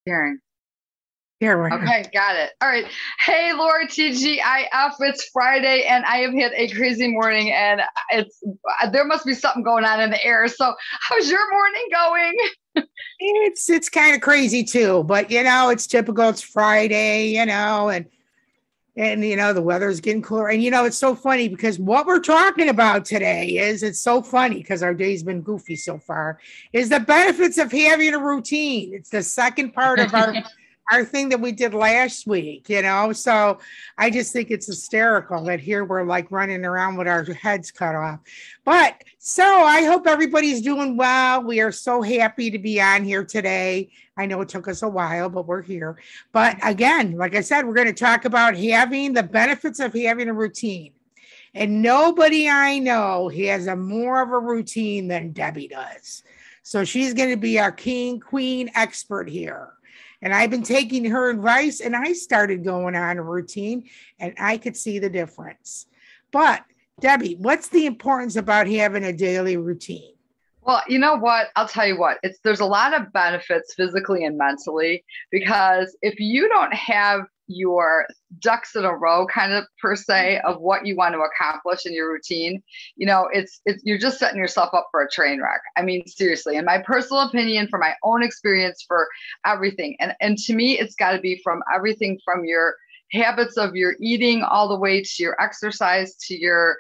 Karen. Here, Okay, got it. All right. Hey, Laura TGIF, it's Friday and I have had a crazy morning and it's there must be something going on in the air. So, how's your morning going? it's kind of crazy too, but it's typical. It's Friday, and the weather's getting cooler. And it's so funny because what we're talking about today is it's so funny because our day's been goofy so far, is the benefits of having a routine. It's the second part of our thing that we did last week, So I just think it's hysterical that here we're like running around with our heads cut off. But so I hope everybody's doing well. We are so happy to be on here today. I know it took us a while, but we're here. But again, like I said, we're going to talk about having the benefits of having a routine. And nobody I know has a more of a routine than Debbie does. So she's going to be our queen expert here. And I've been taking her advice and I started going on a routine and I could see the difference. But Debbie, what's the importance about having a daily routine? Well, you know what? I'll tell you what. There's a lot of benefits physically and mentally because if you don't have your ducks in a row kind of per se of what you want to accomplish in your routine, it's you're just setting yourself up for a train wreck. I mean, seriously, in my personal opinion, from my own experience, for everything. And to me, it's got to be from everything from your habits of your eating all the way to your exercise to your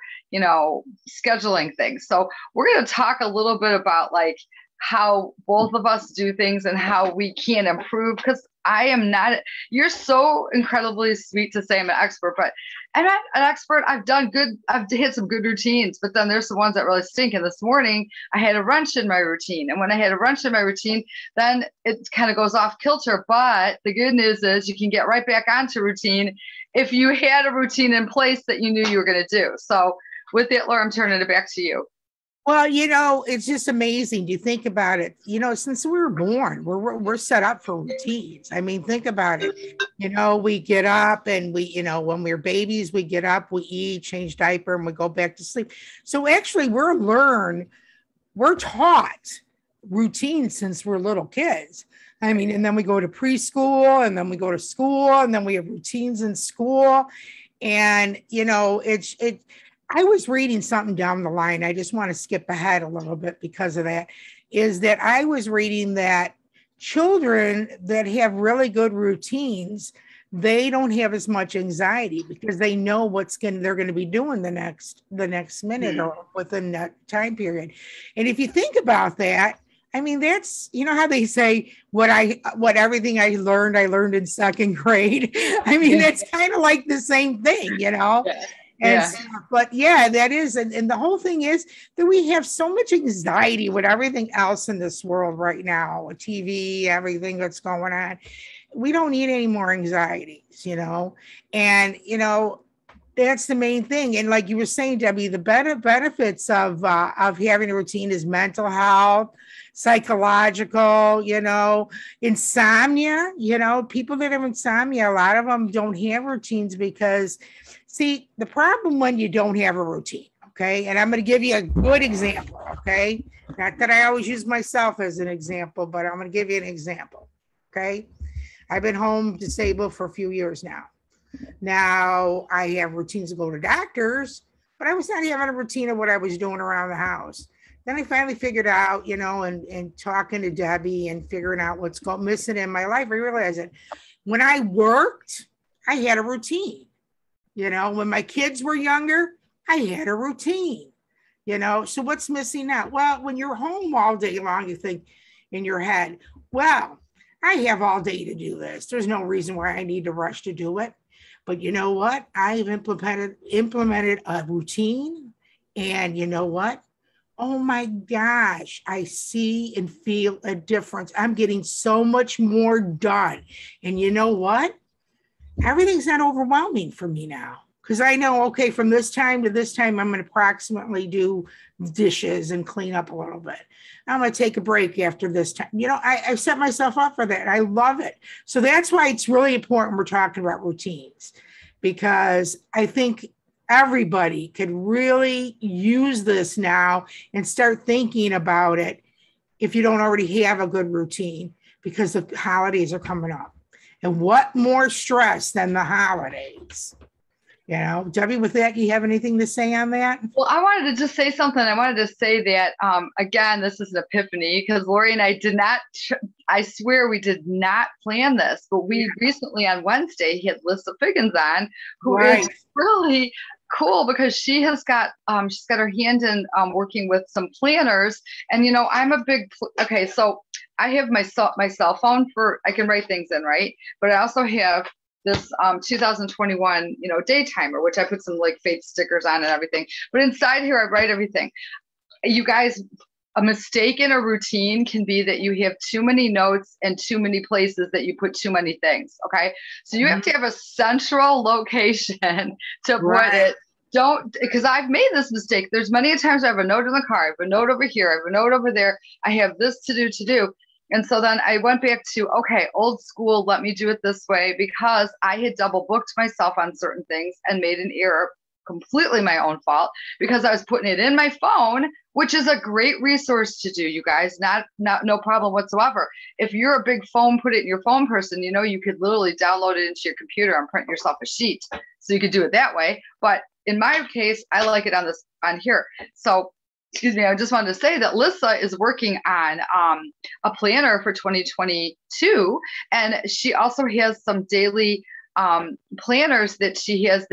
scheduling things. So we're going to talk a little bit about like how both of us do things and how we can improve, because I am not, you're so incredibly sweet to say I'm an expert, but I'm not an expert. I've hit some good routines, but then there's the ones that really stink. And this morning I had a wrench in my routine. And when I had a wrench in my routine, then it kind of goes off kilter. But the good news is you can get right back onto routine if you had a routine in place that you knew you were going to do. So with it, Laura, I'm turning it back to you. Well, it's just amazing. Do you think about it? Since we were born, we're set up for routines. I mean, think about it. We get up and when we're babies, we get up, we eat, change diaper, and we go back to sleep. So actually, we're taught routine since we're little kids. I mean, and then we go to preschool, and then we go to school, and then we have routines in school, and I was reading something down the line. I just want to skip ahead a little bit because of that, is that I was reading that children that have really good routines, they don't have as much anxiety because they know they're going to be doing the next minute or within that time period. And if you think about that, I mean, that's, how they say what everything I learned in second grade. I mean, that's kind of like the same thing, Yeah. And but that is, and the whole thing is that we have so much anxiety with everything else in this world right now, with TV, everything that's going on. We don't need any more anxieties, and that's the main thing. And like you were saying, Debbie, the benefits of having a routine is mental health, psychological, insomnia. People that have insomnia, a lot of them don't have routines because, see, the problem when you don't have a routine, okay? And I'm going to give you a good example, okay? Not that I always use myself as an example, but I'm going to give you an example, okay? I've been home disabled for a few years now. Now I have routines to go to doctors, but I was not having a routine of what I was doing around the house. Then I finally figured out, and talking to Debbie and figuring out what's missing in my life, I realized that when I worked, I had a routine. When my kids were younger, I had a routine, so what's missing now? Well, when you're home all day long, you think in your head, well, I have all day to do this. There's no reason why I need to rush to do it. But you know what? I've implemented a routine, and you know what? Oh my gosh, I see and feel a difference. I'm getting so much more done. And you know what? Everything's not overwhelming for me now. Because I know, okay, from this time to this time, I'm going to approximately do dishes and clean up a little bit. I'm going to take a break after this time. I set myself up for that. I love it. So that's why it's really important we're talking about routines, because I think everybody could really use this now and start thinking about it if you don't already have a good routine. because the holidays are coming up. And what more stress than the holidays? You know, Debbie, with that, you have anything to say on that? Well, I wanted to just say something. I wanted to say that, again, this is an epiphany because Lori and I did not, I swear we did not plan this, but we recently on Wednesday had Lissa Figgins on, who is really cool because she's got her hand in working with some planners. And, you know, I'm a big, okay, so I have my cell phone I can write things in, right? But I also have this 2021, you know, day timer, which I put some like fate stickers on and everything. But inside here, I write everything. You guys, a mistake in a routine can be that you have too many notes and too many places that you put too many things. Okay. So you have to have a central location to put it. Don't, because I've made this mistake. There's many times I have a note in the car, I have a note over here, I have a note over there. I have this to do. And so then I went back to, okay, old school, let me do it this way, because I had double booked myself on certain things and made an error, completely my own fault, because I was putting it in my phone, which is a great resource to do, you guys, no problem whatsoever. If you're a big phone, put it in your phone person, you know, you could literally download it into your computer and print yourself a sheet. So you could do it that way. But in my case, I like it on here. So excuse me, I just wanted to say that Lissa is working on a planner for 2022. And she also has some daily planners that she has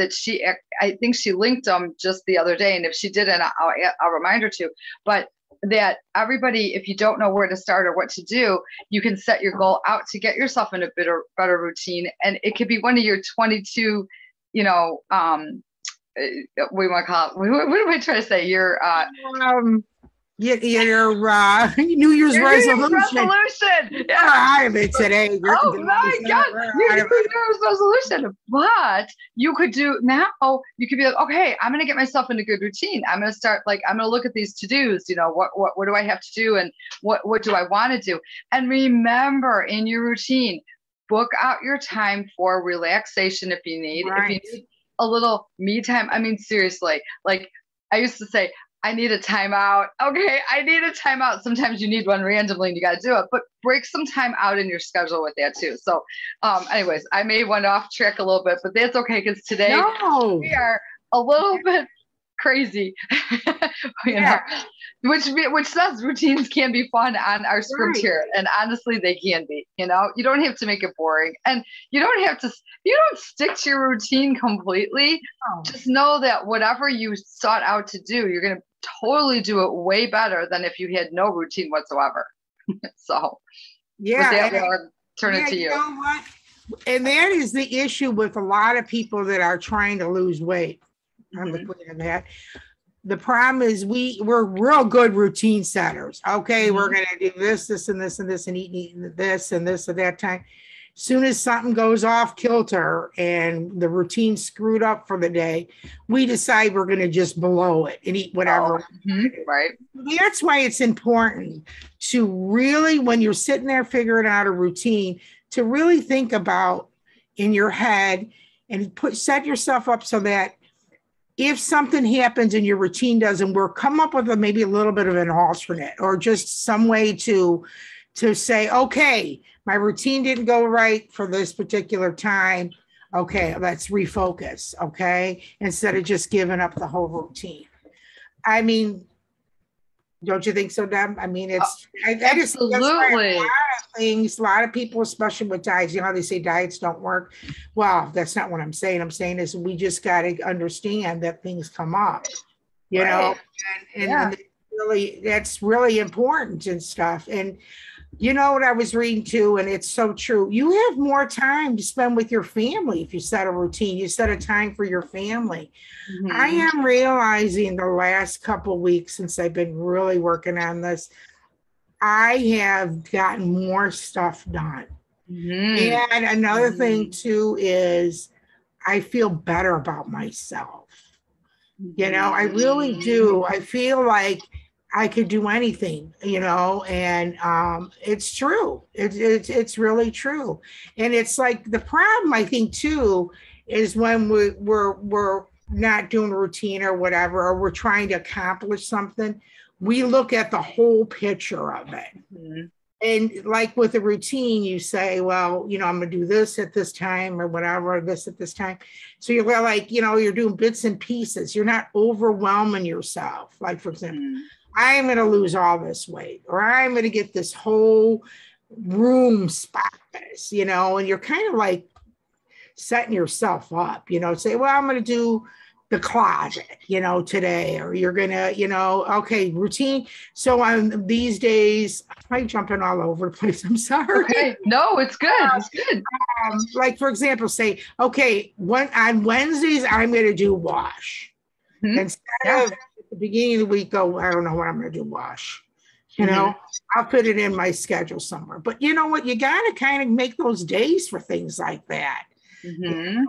I think she linked them just the other day. And if she didn't, I'll remind her to. But that everybody, if you don't know where to start or what to do, you can set your goal out to get yourself in a better routine. And it could be one of your 22, you know, we want to call it, what am I trying to say? Your New Year's resolution. Yeah. I have it today. Oh my God. New Year's resolution. But you could do now, you could be like, okay, I'm going to get myself in a good routine. I'm going to start, like, I'm going to look at these to-dos, you know, what do I have to do? And what do I want to do? And remember, in your routine, book out your time for relaxation if you need. Right. If you need a little me time. I mean, seriously, like I used to say, I need a timeout. Okay, I need a timeout. Sometimes you need one randomly and you got to do it, but break some time out in your schedule with that too. So anyways, I may went off track a little bit, but that's okay because today we are a little bit crazy, you know, which says routines can be fun on our script here. And honestly, they can be, you know, you don't have to make it boring and you don't stick to your routine completely. Just know that whatever you sought out to do, you're going to totally do it way better than if you had no routine whatsoever. So with that, I'll turn it to you. You know what? And that is the issue with a lot of people that are trying to lose weight. I'm the queen of that. The problem is we're real good routine setters. Okay, we're going to do this, and this, and this, and eat this and this at that time. Soon as something goes off kilter and the routine screwed up for the day, we decide we're going to just blow it and eat whatever. Right. That's why it's important to really, when you're sitting there figuring out a routine, to really think about in your head and set yourself up so that if something happens and your routine doesn't work, come up with maybe a little bit of an alternate or just some way to say, okay, my routine didn't go right for this particular time. Okay, let's refocus. Okay, instead of just giving up the whole routine. I mean, don't you think so, Deb? I mean, it's absolutely a lot of things. A lot of people, especially with diets, you know, they say diets don't work. Well, that's not what I'm saying. I'm saying is we just got to understand that things come up, you know, and that's really important and stuff. And you know what I was reading too, and it's so true. You have more time to spend with your family if you set a routine. You set a time for your family. I am realizing the last couple of weeks since I've been really working on this, I have gotten more stuff done. And another thing too is I feel better about myself. You know, I really do. I feel like I could do anything, you know, and it's true. It's really true. And it's like the problem, I think, too, is when we're not doing routine or whatever, or we're trying to accomplish something, we look at the whole picture of it. And like with a routine, you say, well, I'm going to do this at this time or whatever, this at this time. So you're like, you're doing bits and pieces. You're not overwhelming yourself. Like, for example, I'm going to lose all this weight, or I'm going to get this whole room spotless, and you're kind of like setting yourself up, say, well, I'm going to do the closet, today, or you're going to, okay, routine. So on these days, I'm jumping all over the place. I'm sorry. Okay. No, it's good. It's good. Like, for example, say, okay, on Wednesdays, I'm going to do wash. Instead of at the beginning of the week, go, I don't know what I'm going to do wash. I'll put it in my schedule somewhere. But you know what? You got to kind of make those days for things like that. You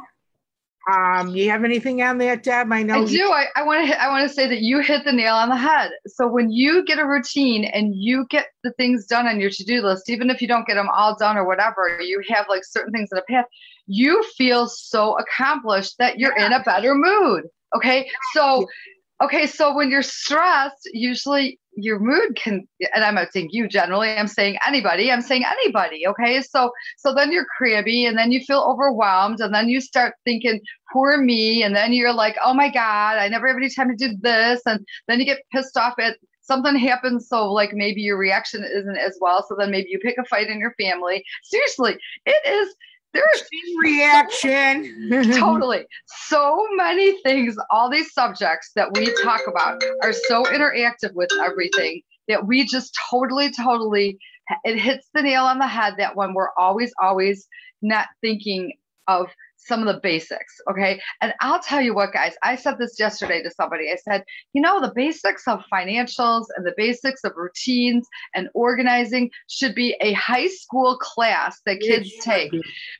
have anything on that, Deb? I know I do. I want to say that you hit the nail on the head. So when you get a routine and you get the things done on your to-do list, even if you don't get them all done or whatever, you have like certain things in a path, you feel so accomplished that you're in a better mood. Okay. So when you're stressed, usually your mood can, and I'm not saying you generally, I'm saying anybody. Okay. So then you're crabby and then you feel overwhelmed and then you start thinking, poor me. And then you're like, oh my God, I never have any time to do this. And then you get pissed off at something happens. So like maybe your reaction isn't as well. So then maybe you pick a fight in your family. Seriously, there's reaction. Totally. So many things, all these subjects that we talk about are so interactive with everything that we just totally, it hits the nail on the head that when we're always not thinking of some of the basics. Okay. And I'll tell you what, guys, I said this yesterday to somebody. I said, the basics of financials and the basics of routines and organizing should be a high school class that kids take,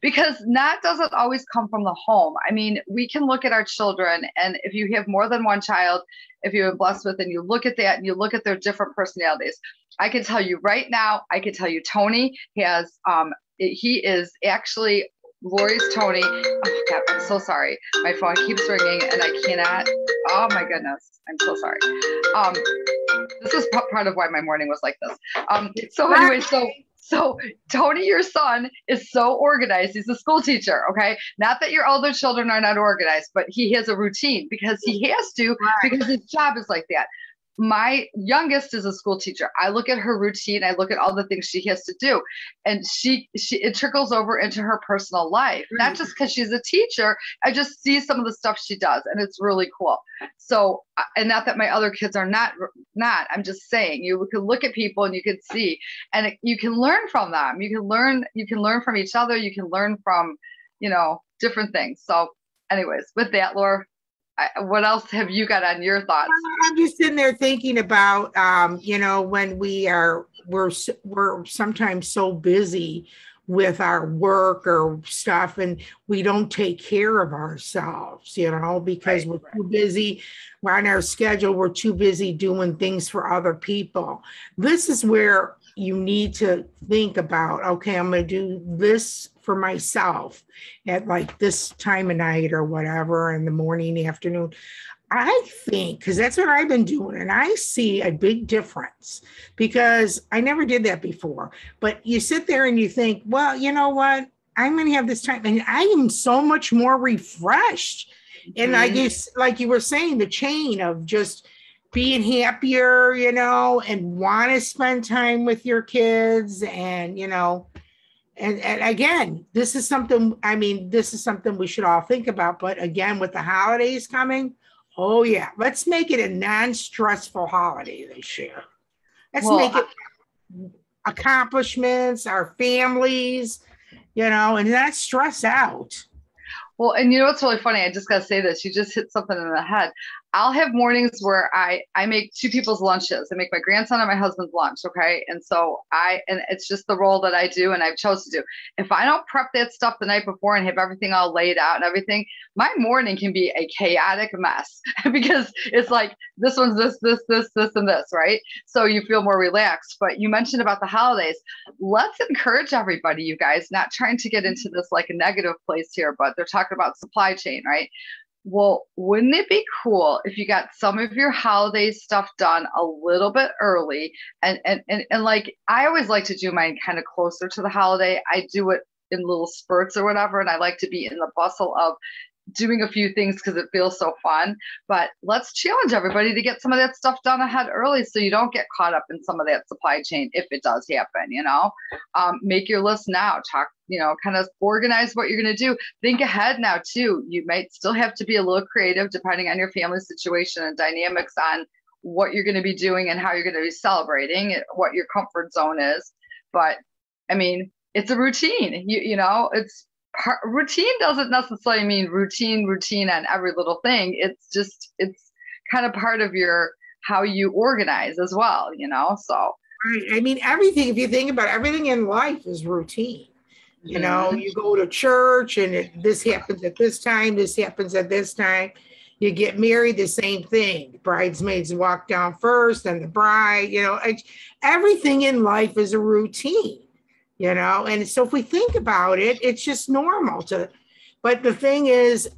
because that doesn't always come from the home. I mean, we can look at our children, and if you have more than one child, if you're blessed with, and you look at that and you look at their different personalities, I can tell you right now, Tony has, he is actually Lori's Tony. Oh God, I'm so sorry. My phone keeps ringing and I cannot. Oh my goodness. I'm so sorry. This is part of why my morning was like this. So anyway, so Tony, your son, is so organized. He's a school teacher. Okay. Not that your older children are not organized, but he has a routine because he has to, because his job is like that. My youngest is a school teacher. I look at her routine. I look at all the things she has to do, and it trickles over into her personal life, not just because she's a teacher. I just see some of the stuff she does, and it's really cool. So, and not that my other kids are not, I'm just saying you can look at people and you can see, and you can learn from them. You can learn from each other. You can learn from, different things. So anyways, with that, Laura, what else have you got on your thoughts? I'm just sitting there thinking about, when we're sometimes so busy with our work or stuff, and we don't take care of ourselves, because we're too busy. We're on our schedule. We're too busy doing things for other people. This is where you need to think about, okay, I'm going to do this for myself at like this time of night or whatever, in the morning, afternoon. I think, because that's what I've been doing, and I see a big difference because I never did that before. But you sit there and you think, well, you know what? I'm going to have this time, and I am so much more refreshed. And like you were saying, the chain of just being happier, and want to spend time with your kids, and and again, this is something we should all think about. But again, with the holidays coming, oh yeah, let's make it a non-stressful holiday this year. Let's make it accomplishments, our families, and not stress out. Well, and what's really funny? I just got to say this. You just hit something in the head. I'll have mornings where I make two people's lunches. I make my grandson and my husband's lunch. Okay. And so and it's just the role that I do and I've chosen to do. If I don't prep that stuff the night before and have everything all laid out and everything, my morning can be a chaotic mess because it's like, this one's this, and this, right? So you feel more relaxed. But you mentioned about the holidays. Let's encourage everybody, you guys, not trying to get into this like a negative place here, but they're talking about supply chain, right? Well, wouldn't it be cool if you got some of your holiday stuff done a little bit early? And like I always like to do mine kind of closer to the holiday. I do it in little spurts or whatever, and I like to be in the bustle of doing a few things because it feels so fun. But let's challenge everybody to get some of that stuff done ahead early so you don't get caught up in some of that supply chain if it does happen, make your list now, talk, kind of organize what you're going to do. Think ahead now too. You might still have to be a little creative depending on your family situation and dynamics on what you're going to be doing and how you're going to be celebrating, what your comfort zone is. But I mean, it's a routine. It's routine doesn't necessarily mean routine on every little thing. It's kind of part of your how you organize as well, so right. I mean, everything, if you think about it, everything in life is routine. You go to church and this happens at this time, this happens at this time. You get married, the same thing. Bridesmaids walk down first and the bride, everything in life is a routine. And so if we think about it, it's just normal but the thing is,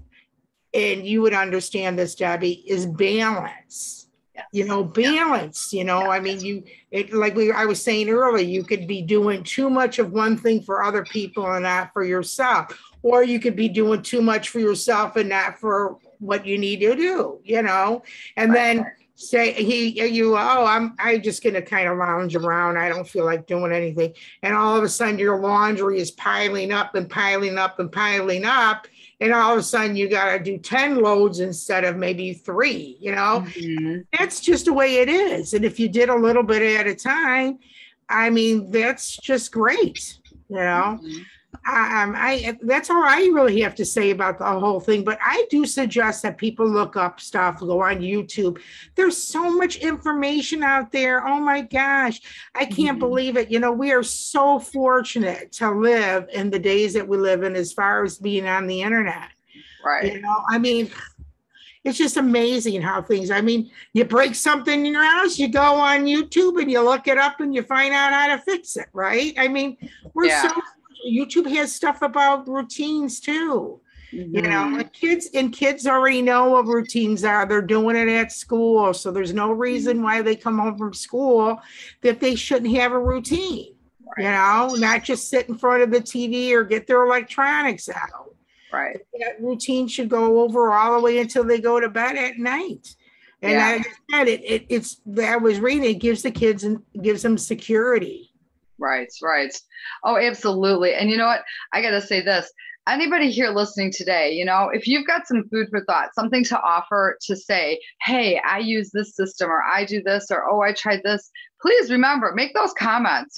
and you would understand this, Debbie, is balance. Yes. Balance, yes. I mean, I was saying earlier, you could be doing too much of one thing for other people and not for yourself, or you could be doing too much for yourself and not for what you need to do, and then say I'm just going to kind of lounge around. I don't feel like doing anything. And all of a sudden your laundry is piling up and piling up and piling up. And all of a sudden you got to do 10 loads instead of maybe 3, That's just the way it is. And if you did a little bit at a time, I mean, that's just great, that's all I really have to say about the whole thing. But I do suggest that people look up stuff, go on YouTube. There's so much information out there. Oh my gosh, I can't believe it. We are so fortunate to live in the days that we live in as far as being on the internet. Right. I mean, it's just amazing how things, you break something in your house, you go on YouTube and you look it up and you find out how to fix it, right? I mean, YouTube has stuff about routines too. Kids already know what routines are. They're doing it at school. So there's no reason why they come home from school that they shouldn't have a routine, not just sit in front of the TV or get their electronics out. Right. That routine should go over all the way until they go to bed at night. And I said, I was reading, it gives the kids and gives them security. Right. Oh, absolutely. And you know what? I got to say this. Anybody here listening today, if you've got some food for thought, something to offer to say, hey, I use this system or I do this or, oh, I tried this. Please remember, make those comments,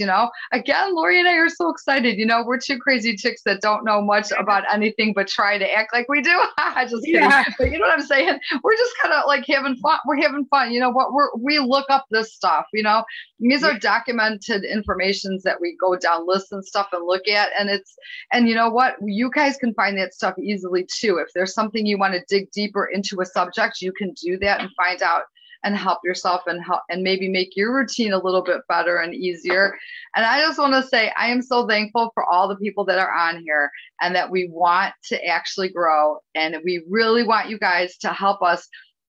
Again, Lori and I are so excited. We're two crazy chicks that don't know much about anything but try to act like we do. Just kidding. Yeah. But you know what I'm saying? We're just kind of like having fun. We're having fun. We look up this stuff, These are documented informations that we go down lists and stuff and look at. And you know what? You guys can find that stuff easily too. If there's something you want to dig deeper into a subject, you can do that and find out and help yourself and maybe make your routine a little bit better and easier. And I just want to say, I am so thankful for all the people that are on here and that we want to actually grow. And we really want you guys to help us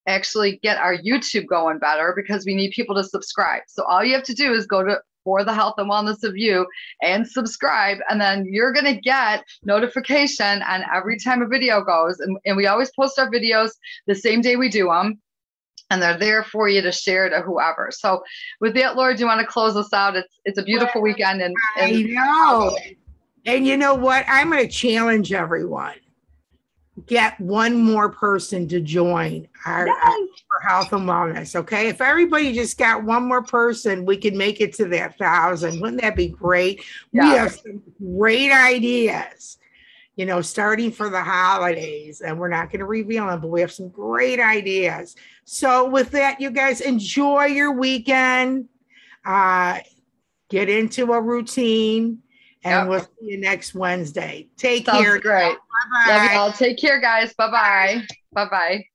actually get our YouTube going better because we need people to subscribe. So all you have to do is go to For the Health and Wellness of You and subscribe. And then you're going to get notification on every time a video goes. And we always post our videos the same day we do them. And they're there for you to share to whoever. So with that, Laura, do you want to close us out? It's a beautiful weekend. And I know. And you know what? I'm going to challenge everyone. Get one more person to join our health and wellness. Okay. If everybody just got one more person, we could make it to that 1,000. Wouldn't that be great? Yeah. We have some great ideas, starting for the holidays, and we're not going to reveal them, but we have some great ideas. So with that, you guys enjoy your weekend, get into a routine, and we'll see you next Wednesday. Take care. Great. Bye-bye. Love you all. Take care, guys. Bye-bye. Bye-bye.